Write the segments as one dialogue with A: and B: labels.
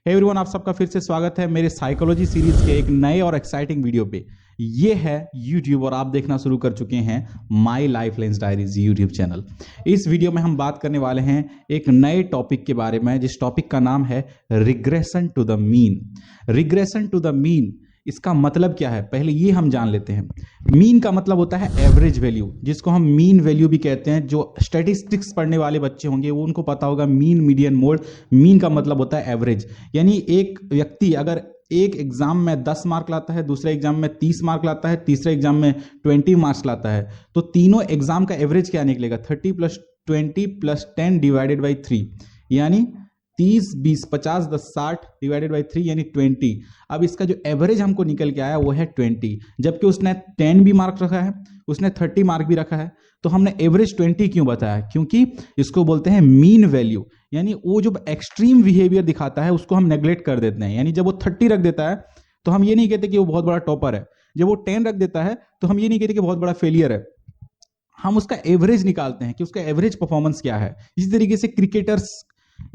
A: Hey everyone, आप सबका फिर से स्वागत है मेरे साइकोलॉजी सीरीज के एक नए और एक्साइटिंग वीडियो पे। ये है यूट्यूब और आप देखना शुरू कर चुके हैं my life lens diaries YouTube channel. इस वीडियो में हम बात करने वाले हैं एक नए टॉपिक के बारे में, जिस टॉपिक का नाम है regression to the mean. Regression to the mean, इसका मतलब क्या है पहले ये हम जान लेते हैं। मीन का मतलब होता है एवरेज वैल्यू, जिसको हम मीन वैल्यू भी कहते हैं। जो स्टैटिस्टिक्स पढ़ने वाले बच्चे होंगे वो उनको पता होगा मीन, मीडियन, मोड। मीन का मतलब होता है एवरेज, यानी एक व्यक्ति अगर एक एग्जाम में 10 मार्क लाता है, दूसरे एग्जाम में 30 मार्क लाता है, तीसरे एग्जाम में 20 मार्क्स लाता है, तो तीनों एग्जाम का एवरेज क्या निकलेगा? 30 + 20 + 10 डिवाइडेड बाई 3, यानी 30, 20, 50, 10, 60 डिवाइडेड बाई 3 यानी 20। अब इसका जो एवरेज हमको निकल के आया वो है 20, जबकि उसने 10 भी मार्क रखा है, उसने 30 मार्क भी रखा है। तो हमने एवरेज 20 क्यों बताया? क्योंकि इसको बोलते हैं मीन वैल्यू, यानी वो जो एक्सट्रीम बिहेवियर दिखाता है उसको हम नेग्लेक्ट कर देते हैं। यानी जब वो 30 रख देता है तो हम ये नहीं कहते कि वो बहुत बड़ा टॉपर है, जब वो 10 रख देता है तो हम ये नहीं कहते कि बहुत बड़ा फेलियर है। हम उसका एवरेज निकालते हैं कि उसका एवरेज परफॉर्मेंस क्या है। इसी तरीके से क्रिकेटर्स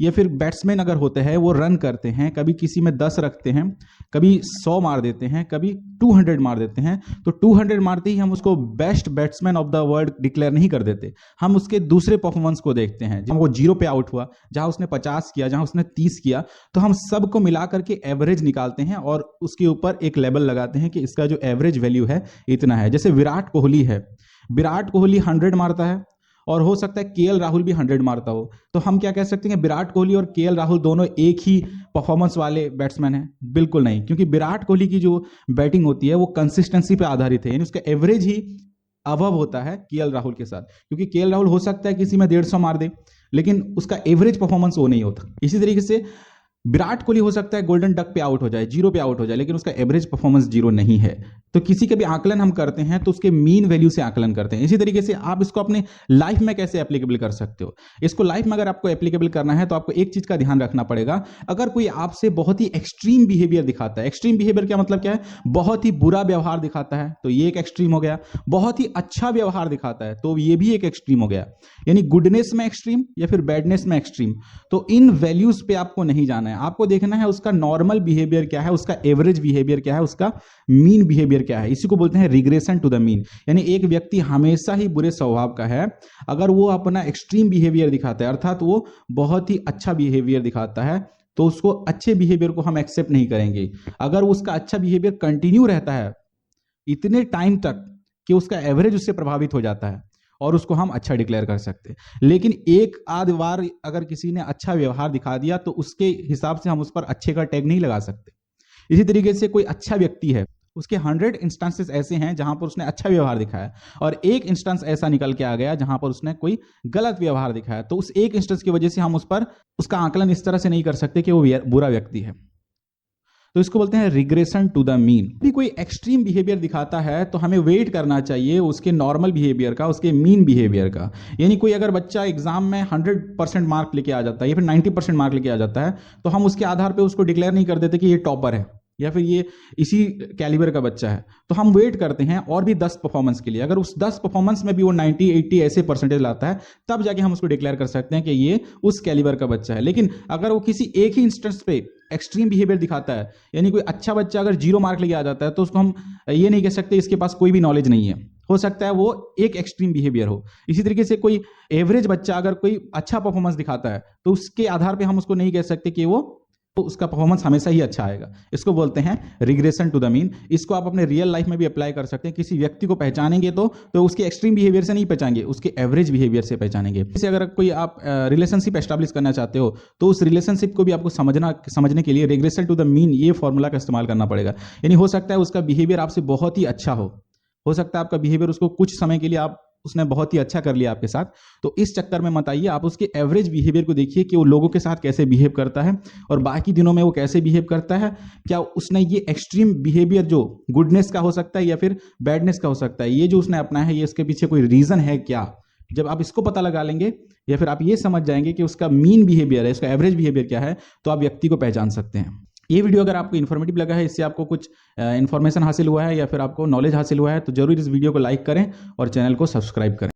A: या फिर बैट्समैन अगर होते हैं, वो रन करते हैं, कभी किसी में 10 रखते हैं, कभी 100 मार देते हैं, कभी 200 मार देते हैं, तो 200 मारते ही हम उसको best batsman of the world declare नहीं कर देते। हम उसके दूसरे परफॉर्मेंस को देखते हैं। जब वो 0 पे आउट हुआ, जहां उसने 50 किया, जहां उसने 30 किया, तो हम सबको मिला करके एवरेज निकालते हैं और उसके ऊपर एक लेबल लगाते हैं कि इसका जो एवरेज वैल्यू है इतना है। जैसे विराट कोहली है, विराट कोहली 100 मारता है और हो सकता है केएल राहुल भी 100 मारता हो, तो हम क्या कह सकते हैं कि विराट कोहली और केएल राहुल दोनों एक ही परफॉर्मेंस वाले बैट्समैन हैं? बिल्कुल नहीं, क्योंकि विराट कोहली की जो बैटिंग होती है वो कंसिस्टेंसी पे आधारित है, यानी उसका एवरेज ही अबव होता है केएल राहुल के साथ। क्योंकि केएल राहुल हो सकता है किसी में 150 मार दे, लेकिन उसका एवरेज परफॉर्मेंस वो नहीं होता। इसी तरीके से विराट कोहली हो सकता है गोल्डन डक पे आउट हो जाए, 0 पे आउट हो जाए, लेकिन उसका एवरेज परफॉर्मेंस 0 नहीं है। तो किसी का भी आकलन हम करते हैं तो उसके मीन वैल्यू से आकलन करते हैं। इसी तरीके से आप इसको अपने लाइफ में कैसे एप्लीकेबल कर सकते हो? इसको लाइफ में अगर आपको एप्लीकेबल करना है तो आपको एक चीज का ध्यान रखना पड़ेगा। अगर कोई आपसे बहुत ही एक्सट्रीम बिहेवियर दिखाता है, एक्सट्रीम बिहेवियर का मतलब क्या है? बहुत ही बुरा व्यवहार दिखाता है, तो ये एक एक्सट्रीम हो गया। बहुत ही अच्छा व्यवहार दिखाता है तो ये भी एक एक्सट्रीम हो गया, यानी गुडनेस में एक्सट्रीम या फिर बैडनेस में एक्सट्रीम। तो इन वैल्यूज पे आपको नहीं जाना है, आपको देखना है उसका नॉर्मल बिहेवियर क्या है, उसका एवरेज बिहेवियर क्या है, उसका मीन बिहेवियर क्या है। इसी को बोलते हैं रिग्रेशन टू द मीन। यानी एक व्यक्ति हमेशा ही बुरे स्वभाव का है, अगर वो अपना एक्सट्रीम बिहेवियर दिखाता है, अर्थात वो बहुत ही अच्छा बिहेवियर दिखाता है, तो उसको अच्छे बिहेवियर को हम एक्सेप्ट नहीं करेंगे। अगर उसका अच्छा बिहेवियर कंटिन्यू रहता है इतने टाइम तक कि उसका एवरेज उससे प्रभावित हो जाता है और उसको हम अच्छा डिक्लेयर कर सकते हैं। लेकिन एक आध बार अगर किसी ने अच्छा व्यवहार दिखा दिया तो उसके हिसाब से हम उस पर अच्छे का टैग नहीं लगा सकते। इसी तरीके से कोई अच्छा व्यक्ति है, उसके 100 इंस्टेंसेस ऐसे हैं जहां पर उसने अच्छा व्यवहार दिखाया और एक इंस्टेंस ऐसा निकल के आ गया जहां पर उसने कोई गलत व्यवहार दिखाया, तो उस एक इंस्टेंस की वजह से हम उस पर उसका आकलन इस तरह से नहीं कर सकते कि वो बुरा व्यक्ति है। तो इसको बोलते हैं रिग्रेशन टू द मीन। भी कोई एक्सट्रीम बिहेवियर दिखाता है तो हमें वेट करना चाहिए उसके नॉर्मल बिहेवियर का, उसके मीन बिहेवियर का। यानी कोई अगर बच्चा एग्जाम में 100% मार्क लेके आ जाता है या फिर 90% मार्क लेके आ जाता है, तो हम उसके आधार पे उसको डिक्लेयर नहीं कर देते कि ये टॉपर है या फिर ये इसी कैलिबर का बच्चा है। तो हम वेट करते हैं और भी 10 परफॉर्मेंस के लिए। अगर उस 10 परफॉर्मेंस में भी वो 90, 80 ऐसे परसेंटेज लाता है, तब जाके हम उसको डिक्लेयर कर सकते हैं कि ये उस कैलिबर का बच्चा है। लेकिन अगर वो किसी एक ही इंस्टेंस पे एक्सट्रीम बिहेवियर दिखाता है, यानी कोई अच्छा बच्चा अगर 0 मार्क लेके आ जाता है, तो उसको हम ये नहीं कह सकते इसके पास कोई भी नॉलेज नहीं है। हो सकता है वो एक एक्सट्रीम बिहेवियर हो। इसी तरीके से कोई एवरेज बच्चा अगर कोई अच्छा परफॉर्मेंस दिखाता है तो उसके आधार पे हम उसको नहीं कह सकते कि वो तो उसका परफॉर्मेंस हमेशा ही अच्छा आएगा। इसको बोलते हैं रिग्रेशन टू द मीन। इसको आप अपने रियल लाइफ में भी अप्लाई कर सकते हैं। किसी व्यक्ति को पहचानेंगे तो उसके एक्सट्रीम बिहेवियर से नहीं पहचानेंगे, उसके एवरेज बिहेवियर से पहचानेंगे। जैसे अगर कोई आप रिलेशनशिप एस्टैब्लिश करना चाहते हो तो उस रिलेशनशिप को भी आपको समझने के लिए रिग्रेशन टू द मीन ये फॉर्मूला का इस्तेमाल करना पड़ेगा। यानी हो सकता है उसका बिहेवियर आपसे बहुत ही अच्छा हो सकता है आपका बिहेवियर उसको कुछ समय के लिए उसने बहुत ही अच्छा कर लिया आपके साथ, तो इस चक्कर में मत आइए। आप उसके एवरेज बिहेवियर को देखिए कि वो लोगों के साथ कैसे बिहेव करता है और बाकी दिनों में वो कैसे बिहेव करता है। क्या उसने ये एक्सट्रीम बिहेवियर जो गुडनेस का हो सकता है या फिर बैडनेस का हो सकता है, ये जो उसने अपनाया है, ये इसके पीछे कोई रीजन है क्या? जब आप इसको पता लगा लेंगे या फिर आप ये समझ जाएंगे कि उसका मीन बिहेवियर है, उसका एवरेज बिहेवियर क्या है, तो आप व्यक्ति को पहचान सकते हैं। ये वीडियो अगर आपको इन्फॉर्मेटिव लगा है, इससे आपको कुछ इन्फॉर्मेशन हासिल हुआ है या फिर आपको नॉलेज हासिल हुआ है, तो जरूर इस वीडियो को लाइक करें और चैनल को सब्सक्राइब करें।